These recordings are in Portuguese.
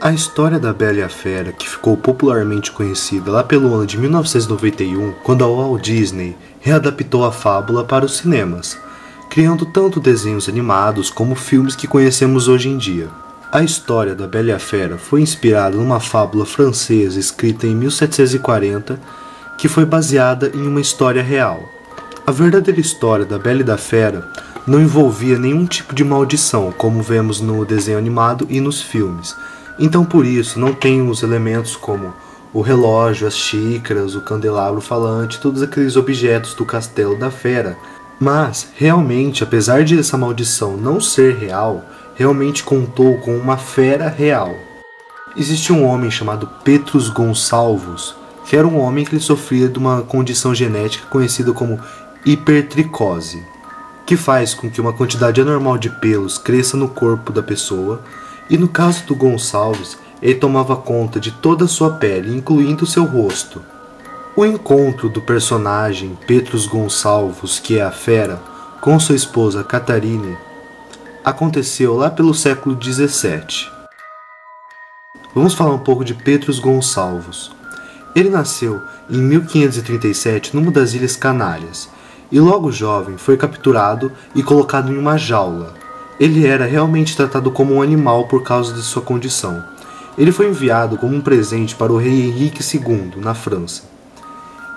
A história da Bela e a Fera, que ficou popularmente conhecida lá pelo ano de 1991, quando a Walt Disney readaptou a fábula para os cinemas, criando tanto desenhos animados como filmes que conhecemos hoje em dia. A história da Bela e a Fera foi inspirada numa fábula francesa escrita em 1740, que foi baseada em uma história real. A verdadeira história da Bela e da Fera não envolvia nenhum tipo de maldição, como vemos no desenho animado e nos filmes. Então por isso não tem os elementos como o relógio, as xícaras, o candelabro falante, todos aqueles objetos do castelo da fera. Mas, realmente, apesar de essa maldição não ser real, realmente contou com uma fera real. Existe um homem chamado Petrus Gonçalves, que era um homem que ele sofria de uma condição genética conhecida como hipertricose, que faz com que uma quantidade anormal de pelos cresça no corpo da pessoa. E no caso do Gonçalves, ele tomava conta de toda a sua pele, incluindo seu rosto. O encontro do personagem Petrus Gonçalves, que é a fera, com sua esposa Catarine, aconteceu lá pelo século XVII. Vamos falar um pouco de Petrus Gonçalves. Ele nasceu em 1537 numa das Ilhas Canárias, e logo jovem foi capturado e colocado em uma jaula. Ele era realmente tratado como um animal por causa de sua condição. Ele foi enviado como um presente para o rei Henrique II, na França.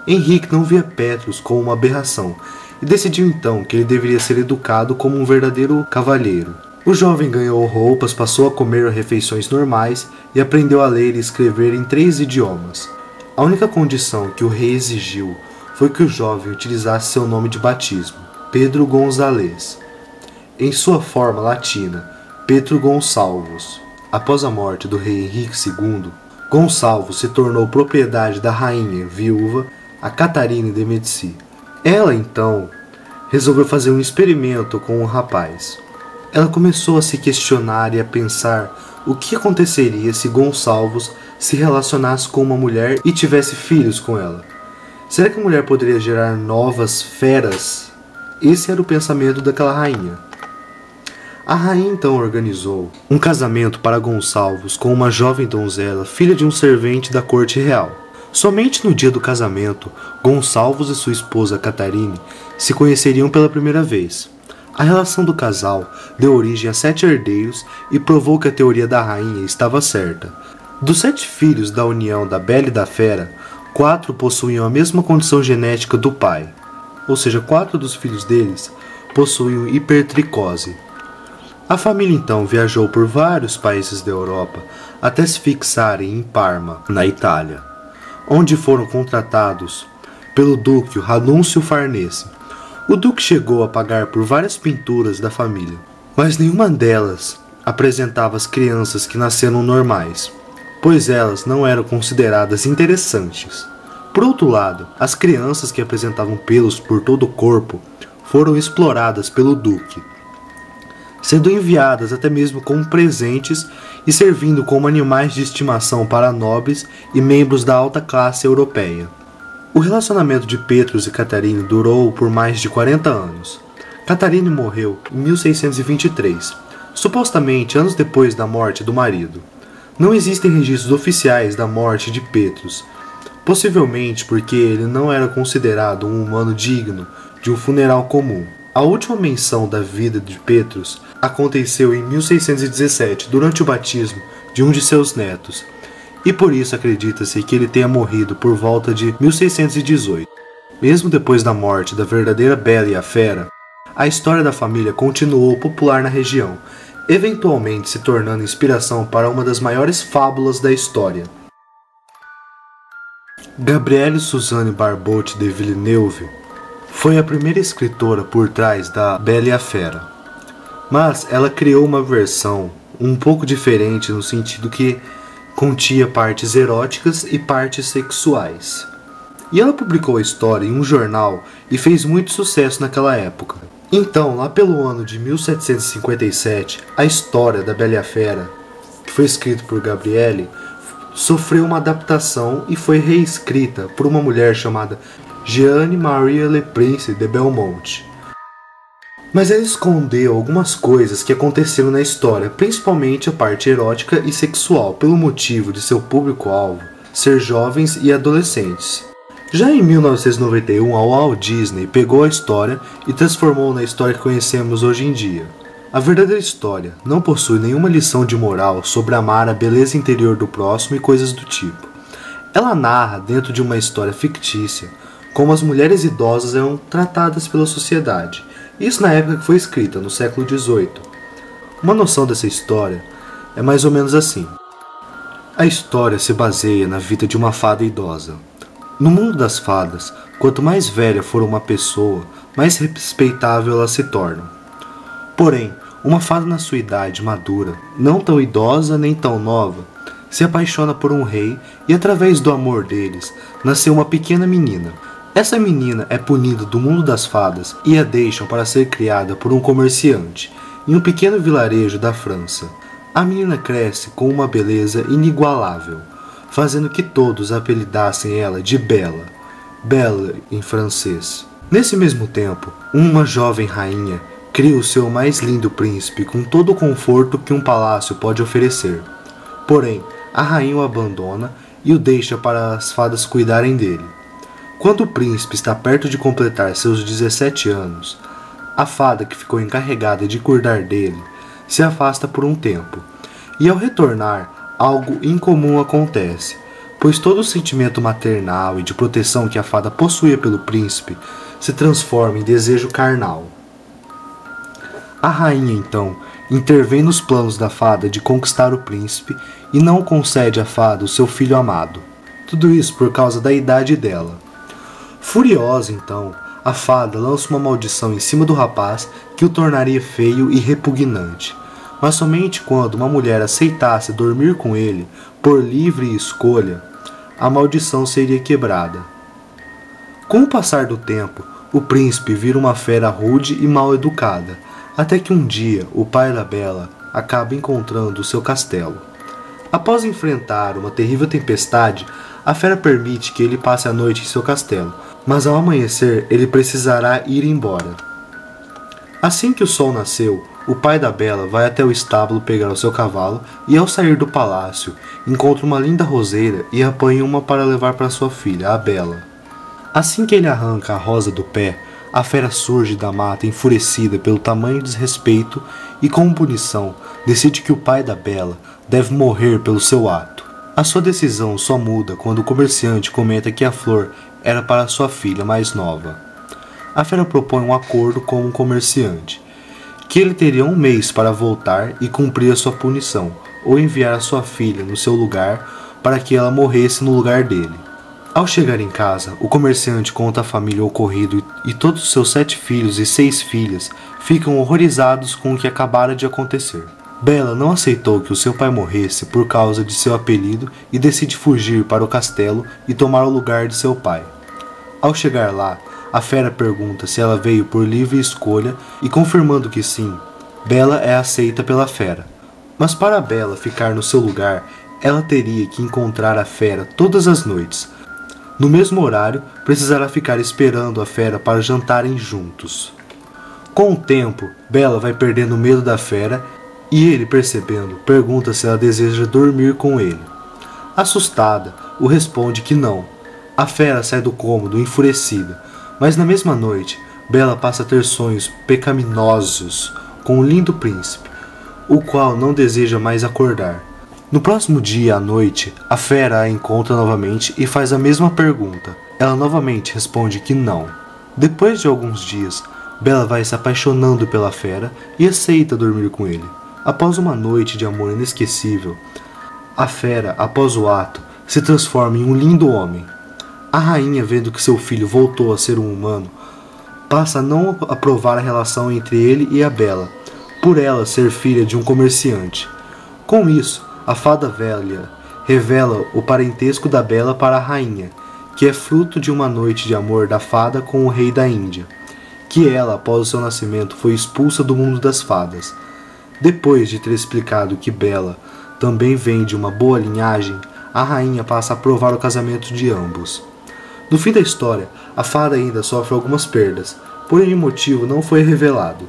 Henrique não via Petrus como uma aberração e decidiu então que ele deveria ser educado como um verdadeiro cavalheiro. O jovem ganhou roupas, passou a comer refeições normais e aprendeu a ler e escrever em 3 idiomas. A única condição que o rei exigiu foi que o jovem utilizasse seu nome de batismo, Pedro Gonzalez, em sua forma latina, Pedro Gonçalves. Após a morte do rei Henrique II, Gonçalves se tornou propriedade da rainha viúva, a Catarine de Médicis. Ela, então, resolveu fazer um experimento com o rapaz. Ela começou a se questionar e a pensar o que aconteceria se Gonçalves se relacionasse com uma mulher e tivesse filhos com ela. Será que a mulher poderia gerar novas feras? Esse era o pensamento daquela rainha. A rainha então organizou um casamento para Gonçalves com uma jovem donzela, filha de um servente da corte real. Somente no dia do casamento, Gonçalves e sua esposa Catarine se conheceriam pela primeira vez. A relação do casal deu origem a 7 herdeiros e provou que a teoria da rainha estava certa. Dos 7 filhos da união da Bela e da Fera, 4 possuíam a mesma condição genética do pai, ou seja, 4 dos filhos deles possuíam hipertricose. A família então viajou por vários países da Europa até se fixarem em Parma, na Itália, onde foram contratados pelo duque Ranunzio Farnese. O duque chegou a pagar por várias pinturas da família, mas nenhuma delas apresentava as crianças que nasceram normais, pois elas não eram consideradas interessantes. Por outro lado, as crianças que apresentavam pelos por todo o corpo foram exploradas pelo duque, sendo enviadas até mesmo como presentes e servindo como animais de estimação para nobres e membros da alta classe europeia. O relacionamento de Petrus e Catarine durou por mais de 40 anos. Catarine morreu em 1623, supostamente anos depois da morte do marido. Não existem registros oficiais da morte de Petrus, possivelmente porque ele não era considerado um humano digno de um funeral comum. A última menção da vida de Petrus aconteceu em 1617, durante o batismo de um de seus netos, e por isso acredita-se que ele tenha morrido por volta de 1618. Mesmo depois da morte da verdadeira Bela e a Fera, a história da família continuou popular na região, eventualmente se tornando inspiração para uma das maiores fábulas da história. Gabrielle Suzanne Barbotte de Villeneuve foi a primeira escritora por trás da Bela e a Fera, mas ela criou uma versão um pouco diferente no sentido que continha partes eróticas e partes sexuais. E ela publicou a história em um jornal e fez muito sucesso naquela época. Então, lá pelo ano de 1757, a história da Bela e a Fera, que foi escrita por Gabrielle, sofreu uma adaptação e foi reescrita por uma mulher chamada Jeanne Marie Le Prince de Belmonte. Mas ela escondeu algumas coisas que aconteceram na história, principalmente a parte erótica e sexual, pelo motivo de seu público-alvo ser jovens e adolescentes. Já em 1991, a Walt Disney pegou a história e transformou na história que conhecemos hoje em dia. A verdadeira história não possui nenhuma lição de moral sobre amar a beleza interior do próximo e coisas do tipo. Ela narra, dentro de uma história fictícia, como as mulheres idosas eram tratadas pela sociedade. Isso na época que foi escrita, no século XVIII. Uma noção dessa história é mais ou menos assim. A história se baseia na vida de uma fada idosa. No mundo das fadas, quanto mais velha for uma pessoa, mais respeitável ela se torna. Porém, uma fada na sua idade madura, não tão idosa nem tão nova, se apaixona por um rei e através do amor deles, nasceu uma pequena menina. Essa menina é punida do mundo das fadas e a deixam para ser criada por um comerciante, em um pequeno vilarejo da França. A menina cresce com uma beleza inigualável, fazendo que todos apelidassem ela de Bela, Belle em francês. Nesse mesmo tempo, uma jovem rainha cria o seu mais lindo príncipe com todo o conforto que um palácio pode oferecer. Porém, a rainha o abandona e o deixa para as fadas cuidarem dele. Quando o príncipe está perto de completar seus 17 anos, a fada que ficou encarregada de cuidar dele se afasta por um tempo, e ao retornar, algo incomum acontece, pois todo o sentimento maternal e de proteção que a fada possuía pelo príncipe se transforma em desejo carnal. A rainha, então, intervém nos planos da fada de conquistar o príncipe e não concede à fada o seu filho amado. Tudo isso por causa da idade dela. Furiosa, então, a fada lança uma maldição em cima do rapaz que o tornaria feio e repugnante. Mas somente quando uma mulher aceitasse dormir com ele, por livre escolha, a maldição seria quebrada. Com o passar do tempo, o príncipe vira uma fera rude e mal educada, até que um dia o pai da Bela acaba encontrando o seu castelo. Após enfrentar uma terrível tempestade, a fera permite que ele passe a noite em seu castelo, mas ao amanhecer ele precisará ir embora. Assim que o sol nasceu, o pai da Bela vai até o estábulo pegar o seu cavalo e ao sair do palácio, encontra uma linda roseira e apanha uma para levar para sua filha, a Bela. Assim que ele arranca a rosa do pé, a fera surge da mata enfurecida pelo tamanho desrespeito e como punição decide que o pai da Bela deve morrer pelo seu ato. A sua decisão só muda quando o comerciante comenta que a flor era para sua filha mais nova. A fera propõe um acordo com o comerciante, que ele teria um mês para voltar e cumprir a sua punição, ou enviar a sua filha no seu lugar para que ela morresse no lugar dele. Ao chegar em casa, o comerciante conta à família o ocorrido e todos os seus 7 filhos e 6 filhas ficam horrorizados com o que acabara de acontecer. Bela não aceitou que o seu pai morresse por causa de seu apelido e decide fugir para o castelo e tomar o lugar de seu pai. Ao chegar lá, a fera pergunta se ela veio por livre escolha e confirmando que sim, Bela é aceita pela fera. Mas para Bela ficar no seu lugar, ela teria que encontrar a fera todas as noites. No mesmo horário, precisará ficar esperando a fera para jantarem juntos. Com o tempo, Bela vai perdendo o medo da fera e ele, percebendo, pergunta se ela deseja dormir com ele. Assustada, o responde que não. A fera sai do cômodo enfurecida, mas na mesma noite, Bela passa a ter sonhos pecaminosos com o lindo príncipe, o qual não deseja mais acordar. No próximo dia à noite, a fera a encontra novamente e faz a mesma pergunta. Ela novamente responde que não. Depois de alguns dias, Bela vai se apaixonando pela fera e aceita dormir com ele. Após uma noite de amor inesquecível, a fera, após o ato, se transforma em um lindo homem. A rainha, vendo que seu filho voltou a ser um humano, passa a não aprovar a relação entre ele e a Bela, por ela ser filha de um comerciante. Com isso, a fada velha revela o parentesco da Bela para a rainha, que é fruto de uma noite de amor da fada com o rei da Índia, que ela, após o seu nascimento, foi expulsa do mundo das fadas. Depois de ter explicado que Bela também vem de uma boa linhagem, a rainha passa a aprovar o casamento de ambos. No fim da história, a fada ainda sofre algumas perdas, porém o motivo não foi revelado.